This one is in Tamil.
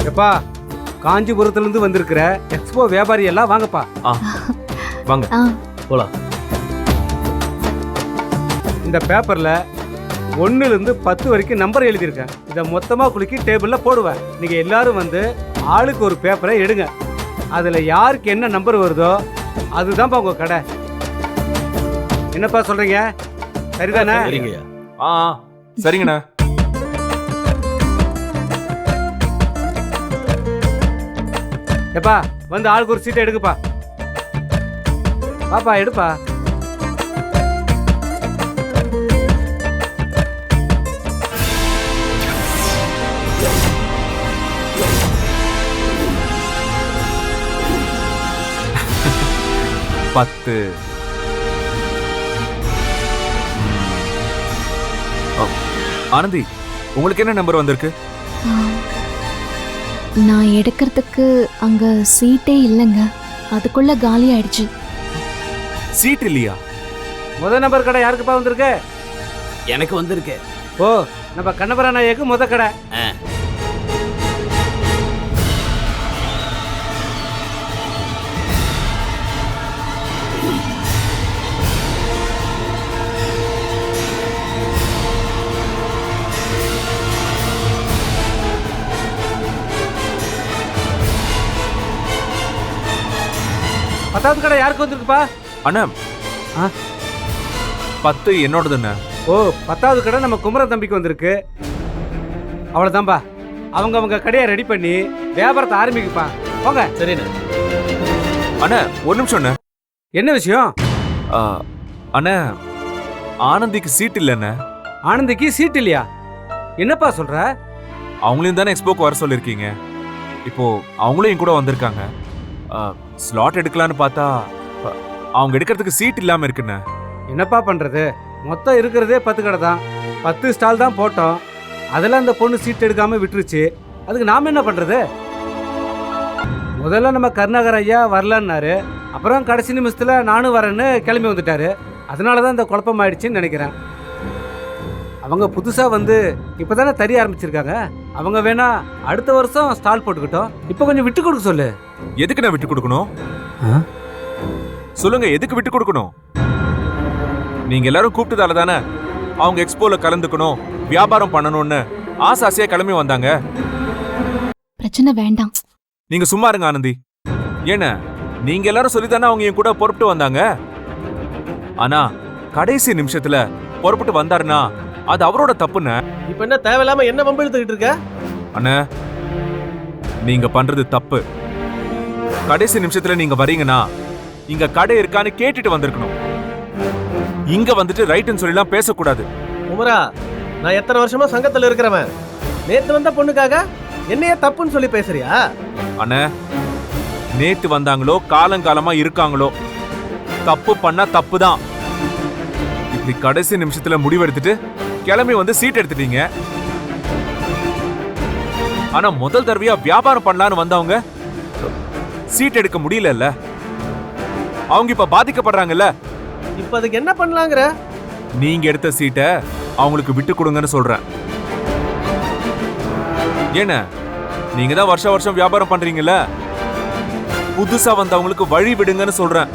எப்பா காஞ்சிபுரத்துல இருந்து வந்திருக்கிற எக்ஸ்போ வியாபாரி எல்லாம் வாங்கப்பா. வாங்க போலாம். இந்த பேப்பர்ல 1ல இருந்து 10 வரைக்கும் நம்பர் எழுதியிருக்கேன். இதை மொத்தமா குலுக்கி டேபிள்ல போடுவேன். நீங்க எல்லாரும் வந்து ஆளுக்கு ஒரு பேப்பரை எடுங்க. அதுல யாருக்கு என்ன நம்பர் வருதோ அதுதான்ப்பா உங்க கடை. என்னப்பா சொல்றீங்க? சரிதானே? சரிங்கய்யா. சரிங்கண்ணா. எப்பா வந்து ஆளுக்கு ஒரு சீட்டை எடுக்குப்பா. பாப்பா எடுப்பா. பத்து. ஆனந்தி, உங்களுக்கு என்ன நம்பர் வந்திருக்கு? நான் எடுக்கிறதுக்கு அங்க சீட்டே இல்லைங்க. அதுக்குள்ள காலி ஆயிடுச்சு. சீட் இல்லையா? முத நம்பர் கடை யாருக்குப்பா வந்திருக்கு? எனக்கு வந்திருக்கு. ஓ, நம்ம கண்ணபுர நாயக்கு முத கடை. பத்தாவது கடை யாருக்கு வந்திருக்குப்பா? அண்ணா, 10 என்னோடதுண்ணா. ஓ, 10வது கடை நம்ம குமரன் தம்பிக்கு வந்திருக்கு. அவ்வளவுதான்பா. அவங்க கடையை ரெடி பண்ணி வியாபாரத்தை ஆரம்பிக்குப்பா. போங்க. சரிண்ணா. அண்ணா ஒரு நிமிஷம் அண்ணா. என்ன விஷயம்? அண்ணா, ஆனந்திக்கு சீட் இல்லைண்ணா. ஆனந்திக்கு சீட் இல்லையா? என்னப்பா சொல்ற? அவங்களையும் தானே எக்ஸ்போக்கு வர சொல்லியிருக்கீங்க. இப்போ அவங்களும் என் கூட வந்திருக்காங்க. ஸ்லாட் எடுக்கலான்னு பார்த்தா அவங்க எடுக்கிறதுக்கு சீட் இல்லாம இருக்குண்ணே. என்னப்பா பண்றது? மொத்தம் இருக்கிறதே 10 கடை தான். 10 ஸ்டால் தான் போட்டோம். அதெல்லாம் அந்த பொண்ணு சீட் எடுக்காம விட்டுருச்சு. அதுக்கு நாம என்ன பண்றது? முதல்ல நம்ம கருணாகர் ஐயா வரலன்னாரு. அப்புறம் கடைசி நிமிஷத்துல நானும் வரேன்னு கிளம்பி வந்துட்டாரு. அதனாலதான் இந்த குழப்பம் ஆயிடுச்சுன்னு நினைக்கிறேன். அவங்க புதுசா வந்து இப்பதானே தெரிய ஆரம்பிச்சிருக்காங்க. அவங்க வேணா அடுத்த வருஷம் ஸ்டால் போட்டுக்கிட்டோம். இப்ப கொஞ்சம் விட்டு கொடுக்க சொல்லு. எதுக்கு நான் விட்டு கொடுக்கணும்? சொல்லுங்க, எதுக்கு விட்டு கொடுக்கணும்? நீங்க எல்லாரும் கூப்பிட்டதால தானே அவங்க எக்ஸ்போல கலந்துக்கணும், வியாபாரம் பண்ணணும்னு ஆசையா கிளம்பி வந்தாங்க. பிரச்சனை வேண்டாம். நீங்க சும்மா இருங்க ஆனந்தி. ஏன்னா நீங்க எல்லாரும் சொல்லித்தானே அவங்க என் கூட புறப்பட்டு வந்தாங்க. ஆனா கடைசி நிமிஷத்துல புறப்பட்டு வந்தாருன்னா அது அவரோட தப்புன்னு. இப்ப என்ன தேவையில்லாம என்ன வம்பு இழுத்துக்கிட்டு இருக்க? அண்ணா, நீங்க பண்றது தப்பு. கடைசி நிமிஷத்துல நீங்க வரீங்கன்னா இங்க கடை இருக்கான்னு கேட்டுட்டு வந்திருக்கணும். இங்க வந்துட்டு ரைட்னு சொல்லலாம் பேசக்கூடாது. குமரா, நான் எத்தனை வருஷமா சங்கத்துல இருக்கிறவன். நேத்து வந்த பொண்ணுக்காக என்னையே தப்புன்னு சொல்லி பேசுறியா? அண்ணா, நேத்து வந்தாங்களோ காலங்காலமா இருக்காங்களோ, தப்பு பண்ணா தப்பு தான். இப்படி கடைசி நிமிஷத்துல முடிவெடுத்துட்டு கிளம்பி வந்து சீட் எடுத்துட்டீங்க. ஆனா முதல் தடவையா வியாபாரம் பண்ணலான்னு வந்தவங்க சீட் எடுக்க முடியல. அவங்க இப்ப பாதிக்கப்படுறாங்கல்ல. இப்ப அதுக்கு என்ன பண்ணலாங்கிற? நீங்க எடுத்த சீட்டை அவங்களுக்கு விட்டு கொடுங்கன்னு சொல்றேன். ஏன்னா நீங்க தான் வருஷம் வருஷம் வியாபாரம் பண்றீங்கல்ல. புதுசா வந்தவங்களுக்கு வழி விடுங்கன்னு சொல்றேன்.